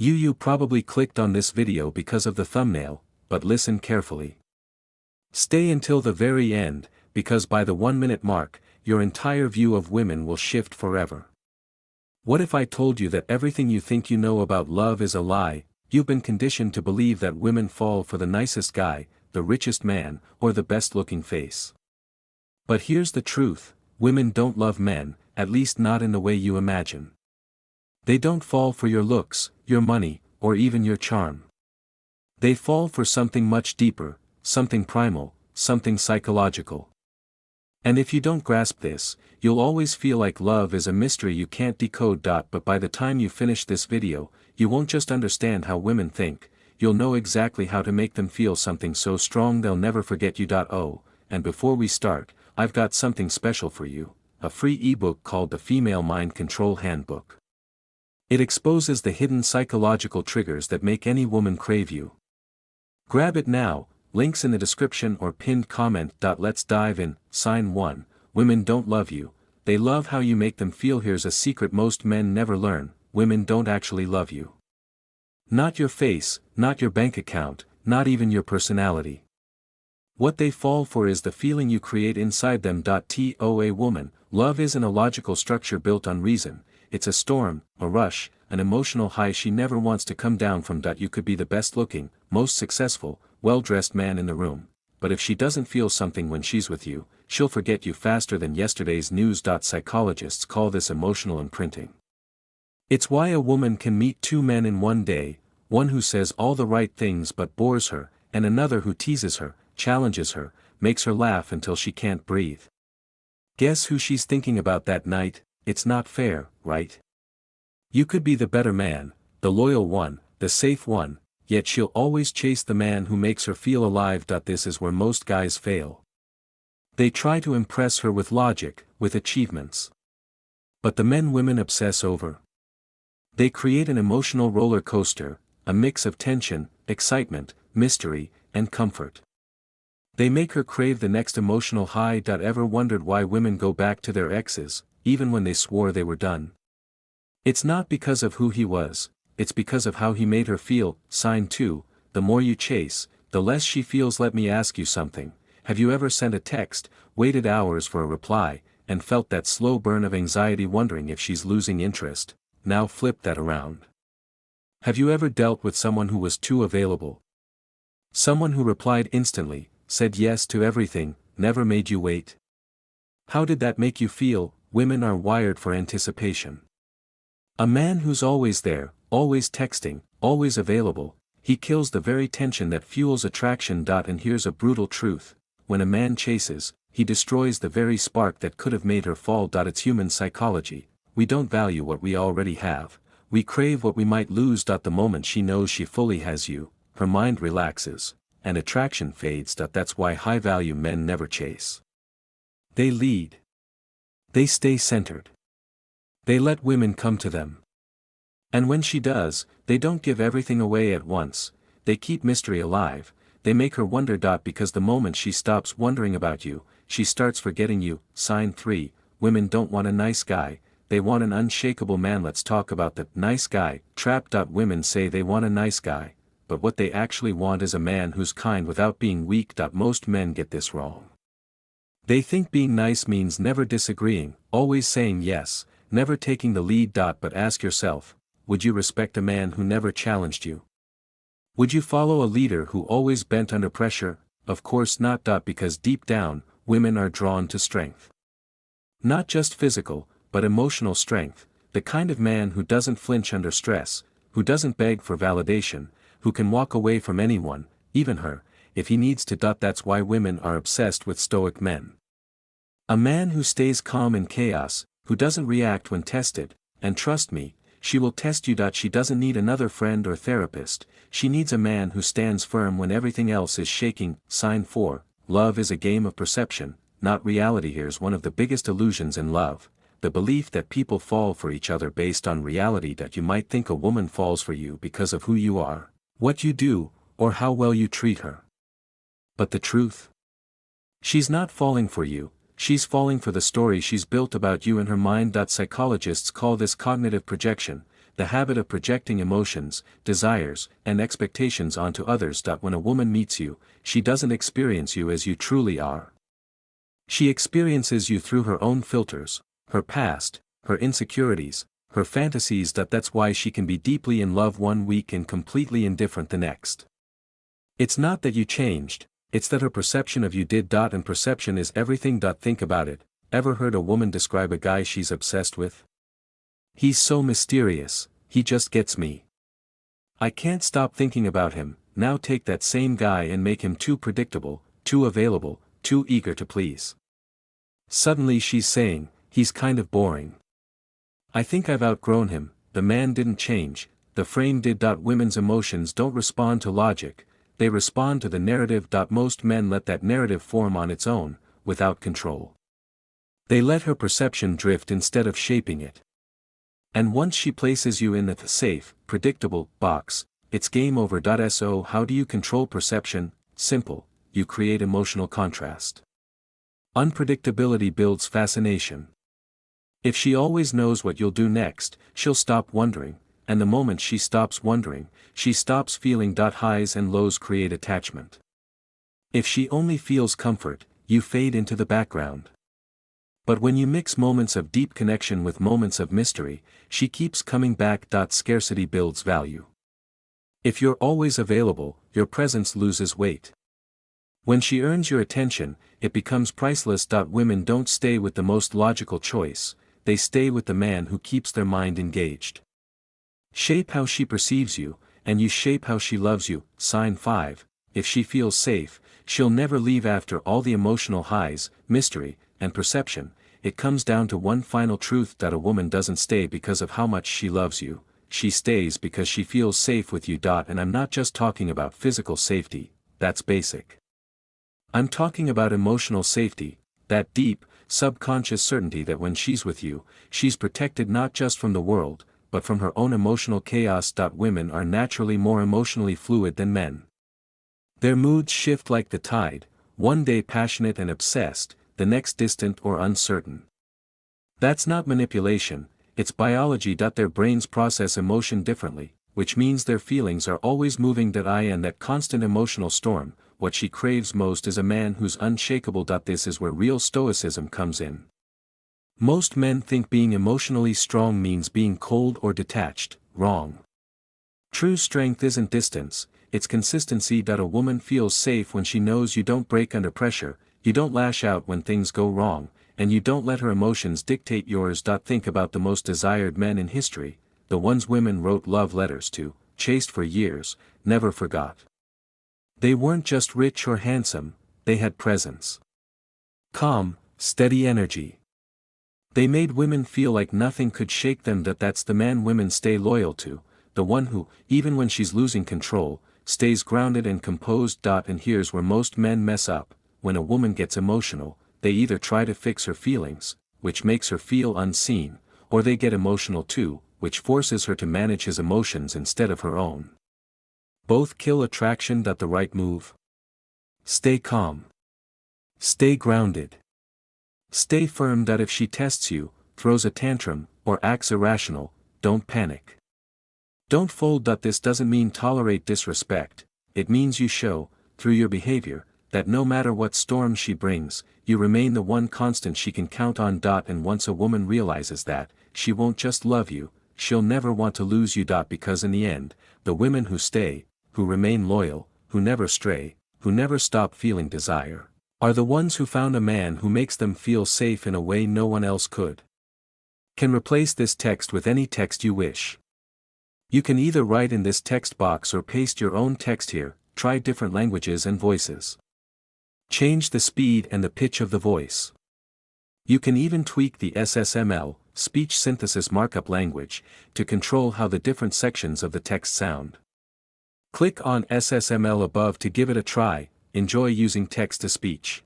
You probably clicked on this video because of the thumbnail, but listen carefully. Stay until the very end, because by the 1-minute mark, your entire view of women will shift forever. What if I told you that everything you think you know about love is a lie? You've been conditioned to believe that women fall for the nicest guy, the richest man, or the best-looking face. But here's the truth, women don't love men, at least not in the way you imagine. They don't fall for your looks, your money, or even your charm. They fall for something much deeper, something primal, something psychological. And if you don't grasp this, you'll always feel like love is a mystery you can't decode. But by the time you finish this video, you won't just understand how women think, you'll know exactly how to make them feel something so strong they'll never forget you. Oh, and before we start, I've got something special for you, a free ebook called the Female Mind Control Handbook. It exposes the hidden psychological triggers that make any woman crave you. Grab it now, links in the description or pinned comment. Let's dive in. Sign 1, women don't love you, they love how you make them feel. Here's a secret most men never learn, women don't actually love you. Not your face, not your bank account, not even your personality. What they fall for is the feeling you create inside them. To a woman, love isn't a logical structure built on reason, it's a storm, a rush, an emotional high she never wants to come down from. You could be the best looking, most successful, well-dressed man in the room, but if she doesn't feel something when she's with you, she'll forget you faster than yesterday's news. Psychologists call this emotional imprinting. It's why a woman can meet 2 men in one day, one who says all the right things but bores her, and another who teases her, challenges her, makes her laugh until she can't breathe. Guess who she's thinking about that night? It's not fair, right? You could be the better man, the loyal one, the safe one, yet she'll always chase the man who makes her feel alive. This is where most guys fail. They try to impress her with logic, with achievements. But the men women obsess over, they create an emotional roller coaster, a mix of tension, excitement, mystery, and comfort. They make her crave the next emotional high. Ever wondered why women go back to their exes, even when they swore they were done? It's not because of who he was, it's because of how he made her feel. Sign 2, the more you chase, the less she feels. Let me ask you something, have you ever sent a text, waited hours for a reply, and felt that slow burn of anxiety wondering if she's losing interest? Now flip that around. Have you ever dealt with someone who was too available? Someone who replied instantly, said yes to everything, never made you wait? How did that make you feel? Women are wired for anticipation. A man who's always there, always texting, always available, he kills the very tension that fuels attraction. And here's a brutal truth, when a man chases, he destroys the very spark that could have made her fall. It's human psychology, we don't value what we already have, we crave what we might lose. The moment she knows she fully has you, her mind relaxes, and attraction fades. That's why high-value men never chase. They lead. They stay centered. They let women come to them. And when she does, they don't give everything away at once, they keep mystery alive, they make her wonder. Because the moment she stops wondering about you, she starts forgetting you. Sign 3, women don't want a nice guy, they want an unshakable man. Let's talk about the nice guy trap. Women say they want a nice guy, but what they actually want is a man who's kind without being weak. Most men get this wrong. They think being nice means never disagreeing, always saying yes, never taking the lead. But ask yourself, would you respect a man who never challenged you? Would you follow a leader who always bent under pressure? Of course not. Because deep down, women are drawn to strength. Not just physical, but emotional strength, the kind of man who doesn't flinch under stress, who doesn't beg for validation, who can walk away from anyone, even her, if he needs to. That's why women are obsessed with stoic men. A man who stays calm in chaos, who doesn't react when tested, and trust me, she will test you. She doesn't need another friend or therapist, she needs a man who stands firm when everything else is shaking. Sign 4, love is a game of perception, not reality. Here's one of the biggest illusions in love, the belief that people fall for each other based on reality. You might think a woman falls for you because of who you are, what you do, or how well you treat her. But the truth? She's not falling for you, she's falling for the story she's built about you in her mind. Psychologists call this cognitive projection, the habit of projecting emotions, desires, and expectations onto others. When a woman meets you, she doesn't experience you as you truly are. She experiences you through her own filters, her past, her insecurities, her fantasies. That's why she can be deeply in love one week and completely indifferent the next. It's not that you changed, it's that her perception of you did. And perception is everything. Think about it. Ever heard a woman describe a guy she's obsessed with? He's so mysterious, he just gets me. I can't stop thinking about him. Now take that same guy and make him too predictable, too available, too eager to please. Suddenly she's saying, he's kind of boring. I think I've outgrown him. The man didn't change, the frame did. Women's emotions don't respond to logic, they respond to the narrative. Most men let that narrative form on its own, without control. They let her perception drift instead of shaping it. And once she places you in the safe, predictable box, it's game over. So how do you control perception? Simple, you create emotional contrast. Unpredictability builds fascination. If she always knows what you'll do next, she'll stop wondering, and the moment she stops wondering, she stops feeling. Highs and lows create attachment. If she only feels comfort, you fade into the background. But when you mix moments of deep connection with moments of mystery, she keeps coming back. Scarcity builds value. If you're always available, your presence loses weight. When she earns your attention, it becomes priceless. Women don't stay with the most logical choice, they stay with the man who keeps their mind engaged. Shape how she perceives you, and you shape how she loves you. Sign 5, if she feels safe, she'll never leave. After all the emotional highs, mystery, and perception, it comes down to one final truth: a woman doesn't stay because of how much she loves you, she stays because she feels safe with you. And I'm not just talking about physical safety, that's basic. I'm talking about emotional safety, that deep, subconscious certainty that when she's with you, she's protected not just from the world, but from her own emotional chaos. Women are naturally more emotionally fluid than men. Their moods shift like the tide, one day passionate and obsessed, the next distant or uncertain. That's not manipulation, it's biology. Their brains process emotion differently, which means their feelings are always moving. In that constant emotional storm, what she craves most is a man who's unshakable. This is where real stoicism comes in. Most men think being emotionally strong means being cold or detached. Wrong. True strength isn't distance, it's consistency. A woman feels safe when she knows you don't break under pressure, you don't lash out when things go wrong, and you don't let her emotions dictate yours. Think about the most desired men in history, the ones women wrote love letters to, chased for years, never forgot. They weren't just rich or handsome, they had presence. Calm, steady energy. They made women feel like nothing could shake them. That's the man women stay loyal to, the one who, even when she's losing control, stays grounded and composed. And here's where most men mess up: when a woman gets emotional, they either try to fix her feelings, which makes her feel unseen, or they get emotional too, which forces her to manage his emotions instead of her own. Both kill attraction. The right move: stay calm. Stay grounded. Stay firm. If she tests you, throws a tantrum, or acts irrational, don't panic. Don't fold. This doesn't mean tolerate disrespect, it means you show, through your behavior, that no matter what storm she brings, you remain the one constant she can count on. And once a woman realizes that, she won't just love you, she'll never want to lose you. Because in the end, the women who stay, who remain loyal, who never stray, who never stop feeling desire, are the ones who found a man who makes them feel safe in a way no one else could. Can replace this text with any text you wish. You can either write in this text box or paste your own text here. Try different languages and voices. Change the speed and the pitch of the voice. You can even tweak the SSML, speech synthesis markup language, to control how the different sections of the text sound. Click on SSML above to give it a try. Enjoy using text to speech.